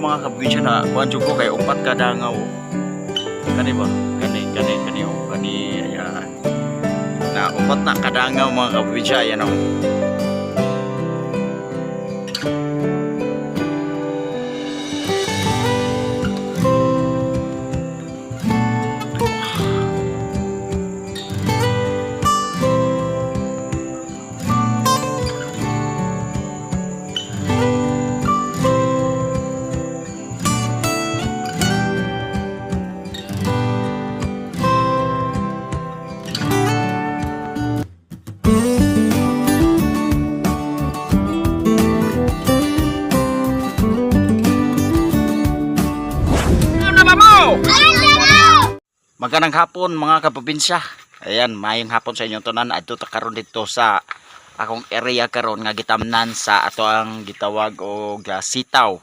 mga kaprobinsya na kuan jud ko kay upat ka dangaw. Kani ba? Kani ayan. Na upat na kadangaw mga kaprobinsya ayan oh. Magandang hapon mga kaprobinsya. Ayan, mayong hapon sa inyong tanan. Adto ta karon dito sa akong area karon nga gitamnan sa ato ang gitawag og sitaw.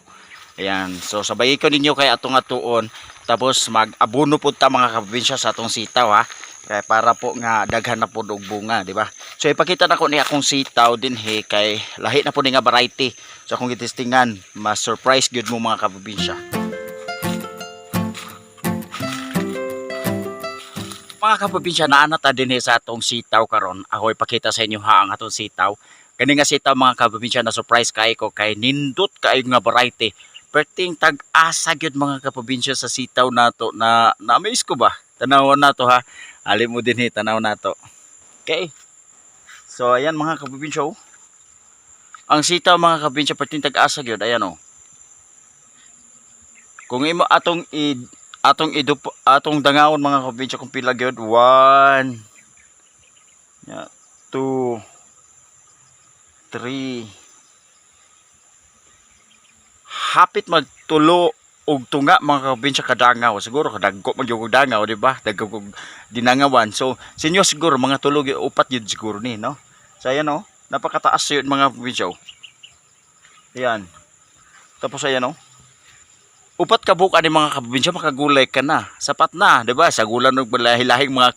Ayan, so sabay ko ninyo kay atong atuon tapos mag-abono pud ta mga kaprobinsya sa atong sitaw ha. Kay para po nga daghan na pud og bunga, di ba? So ipakita nako ni akong sitaw dinhi kay lahi na pud nga variety. So akong gitestingan, ma-surprise gyud mo mga kaprobinsya. Mga kaprobinsya, naana ta dinhi sa atong sitaw karon. Ako ipakita sa inyo ha ang atong sitaw. Kani nga sitaw mga kaprobinsya na surprise kay ko kay nindot kay nga variety. Perting tag-asa gyud mga kaprobinsya sa sitaw nato na na-amaze ko ba? Tanawon nato ha. Ali mo dinhi tanaw nato. Okay. So ayan mga kaprobinsya oh. Ang sitaw mga kaprobinsya perting tag-asa gyud ayan oh. Kung imo atong dangawon mga kaprobinsya kung pila gyud 1 2 3 hapit magtulo og tunga mga kaprobinsya kadangaw. Siguro kadagko man gyud dangaw, di ba? Dagko dinangawan. So sinyo siguro mga tulo upat gyud siguro ni, no? So ayan oh, napakataas yun mga kaprobinsya. Ayan. Tapos ayan oh. Upat ka buka ni mga kaprobinsya makagulay ka na. Sapat na, 'di ba? Sa gulan og lahi-lahing mga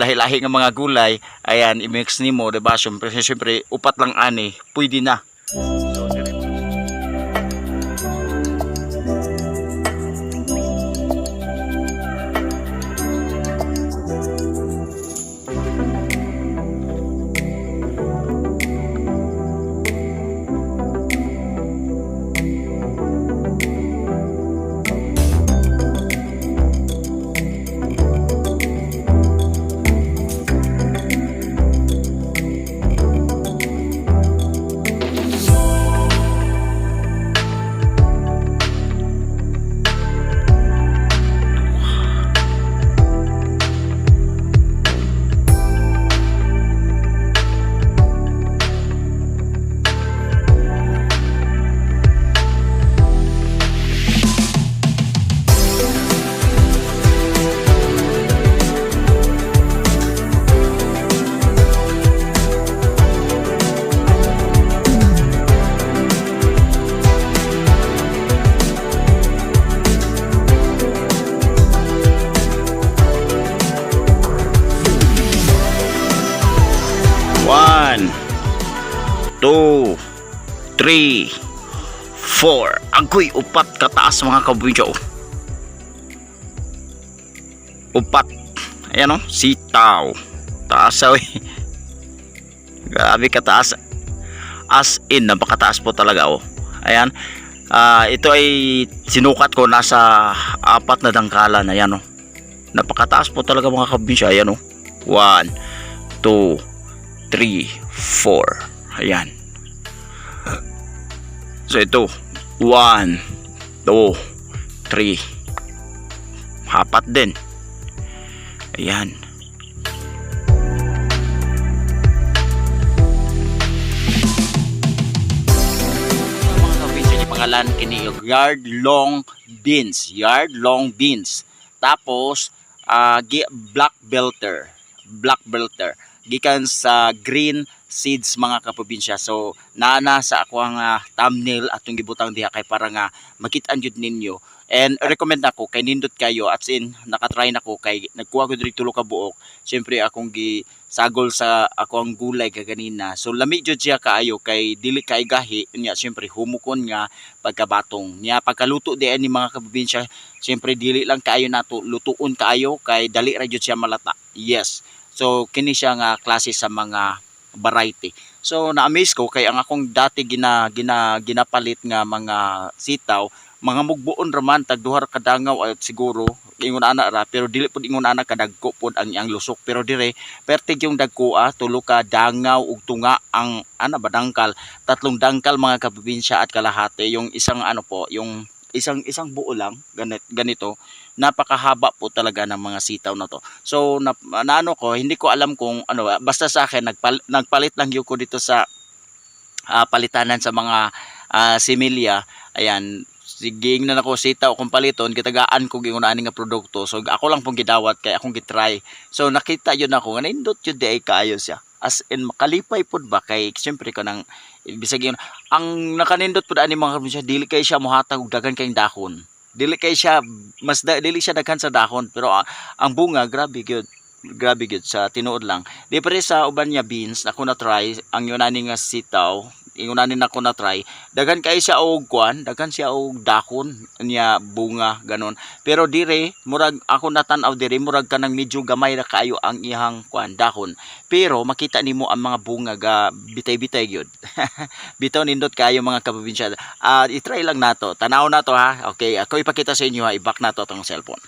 lahi-lahi nga mga gulay, ayan i-mix nimo, 'di ba? Syempre upat lang ani, pwede na. So, One, 2, 3, 4. Agoy, upat kataas mga kaprobinsya oh. Upat. Ayan oh, sitaw. Taas oh. Grabe kataas. As in, napakataas po talaga oh. Ayan. Ito ay sinukat ko nasa 4 na dangkalan. Ayan oh. Napakataas po talaga mga kaprobinsya. Ayan oh. 1, 2, 3, 4. Ayan. So ito 1, 2, 3. Hapat din. Ayan. Mga kaprobinsya, yung pangalan kini yard long beans. Yard long beans. Tapos black belter. Black belter gikan sa green seeds mga kaprobinsya. So naana sa ako ang thumbnail atong gibutang diha kay para nga makitaan jud ninyo And recommend ako kay nindot kayo, as in nakatry nako kay nagkuha ko diri tulo ka buok. Syempre akong gi sagol sa ako ang gulay kaganina. So lami jud siya kaayo kay dili kay gahi nya, syempre humukon nga pagkabatong. Nya pagkaluto di ani mga kaprobinsya, syempre dili lang kaayo nato lutuon kaayo kay dali ra jud siya malata. Yes. So kini siya nga klase sa mga variety. So na-amaze ko kay ang akong dati ginapalit nga mga sitaw, mga mugbuon raman tag duha ka dangaw at siguro ingon ana ra, pero dili pud ingon ana kadagko pud ang iyang lusok, pero dire pertig yung dagkoa, tulo ka dangaw ug tunga ang ana ba dangkal, tatlong dangkal mga kaprobinsya at kalahati yung isang ano po, yung isang buo lang ganito, napakahaba po talaga ng mga sitaw na to. So naano ko, hindi ko alam kung ano, basta sa akin nagpalit lang yun ko dito sa palitanan sa mga similya. Ayan, siging na nako sitaw kung paliton gitagaan ko gingon ani nga produkto. So ako lang pong gidawat kay akong gitry. So nakita yun ako nga nindot yun di ay kaayo siya. As in makalipay pud ba kay siyempre kanang bisag yun ang nakanindot pud ani mga kaprobinsya, dili kay siya mohatag og daghan kayong dahon. Dili kay siya dili siya daghan sa dahon, pero ang bunga grabe gyud sa tinuod lang. Di pa rin sa uban niya beans ako na try ang yun ani nga sitaw, ingunanin ako na try, daghan kay siya og kuan, daghan siya og dahon niya bunga ganon. Pero dire murag ako natan-aw dire murag kanang medyo gamay ra kaayo ang ihang kuan dahon, pero makita nimo ang mga bunga ga bitay-bitay gyud. Bitaw nindot kayo mga kaprobinsya. I-try lang nato, tanaw nato ha. Okay, ako ipakita sa inyo ha, i-back nato tong cellphone.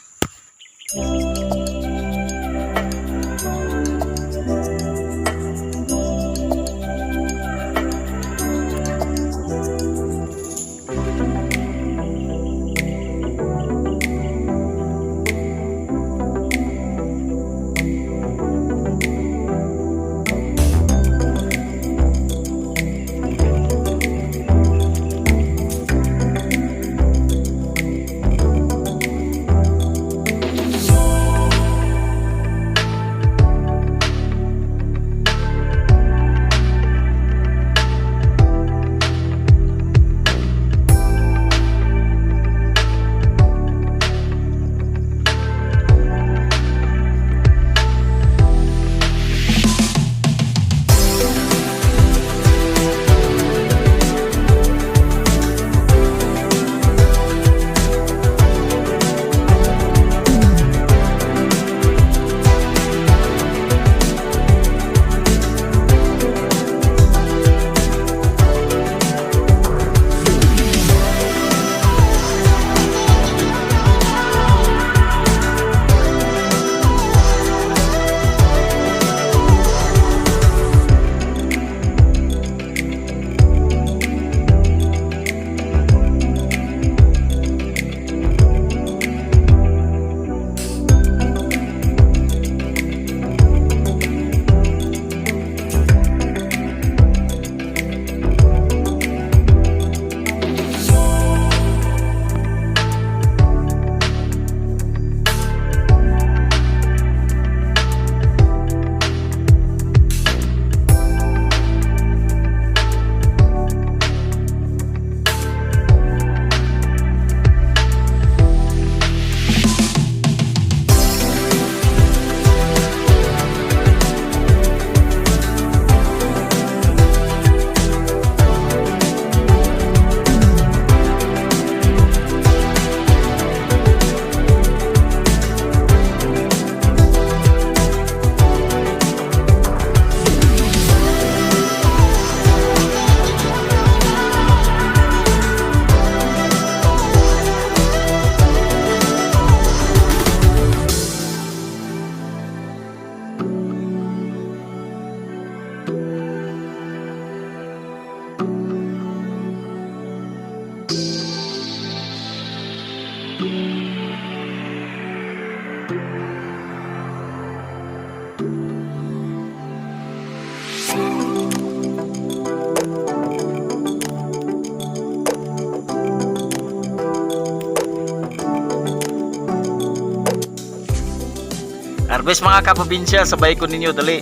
Harvest mga kaprobinsya, sabay ko ninyo dali.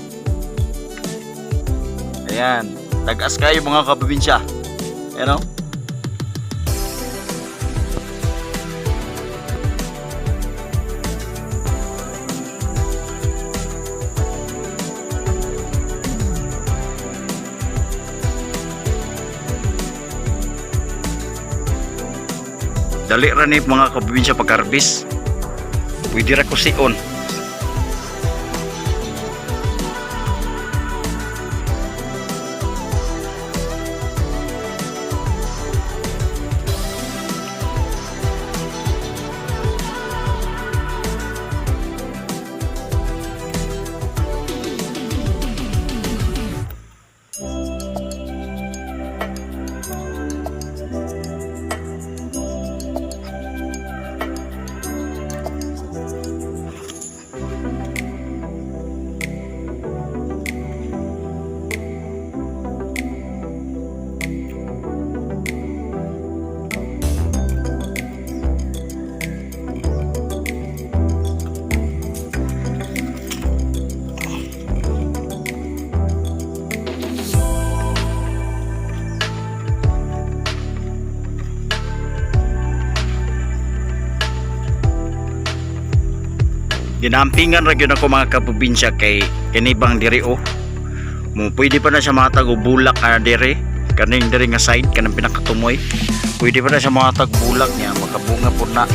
Ayan, tagas kayo mga kaprobinsya. Ayan o. Dali ra ni mga kaprobinsya pag-harvest. Pwede ra ko siyon. Ginampingan ra gyud ako mga kaprobinsya kay kinibang diri o. Mo pwede pa na siya matag og bulak diri. Kaning diri nga side kanang pinakatumoy. Pwede pa na siya matag bulak niya makabunga pud na.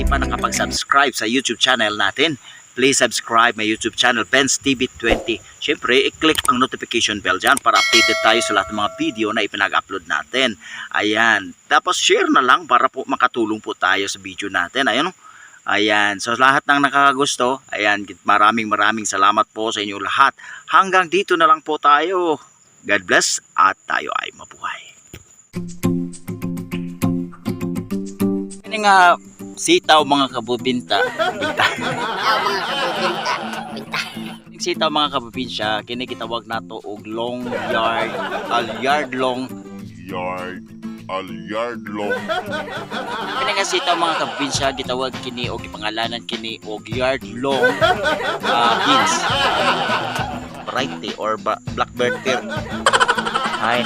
Pa nakapag-subscribe sa YouTube channel natin, please subscribe my YouTube channel, Benz TV 20. Siyempre, i-click ang notification bell dyan para updated tayo sa lahat ng mga video na ipinag-upload natin. Ayan. Tapos share na lang para po makatulong po tayo sa video natin. Ayan. Ayan. So lahat ng nakakagusto, ayan, maraming salamat po sa inyo lahat. Hanggang dito na lang po tayo. God bless at tayo ay mabuhay. Ini nga sitaw mga kabubinta. Sitaw mga kabubinsya, kini gitawag nato og long yard, yard long. Kini nga sitaw mga kabubinsya gitawag kini og gipangalanan kini og yard long beans. Variety or blackbird pear. Ay.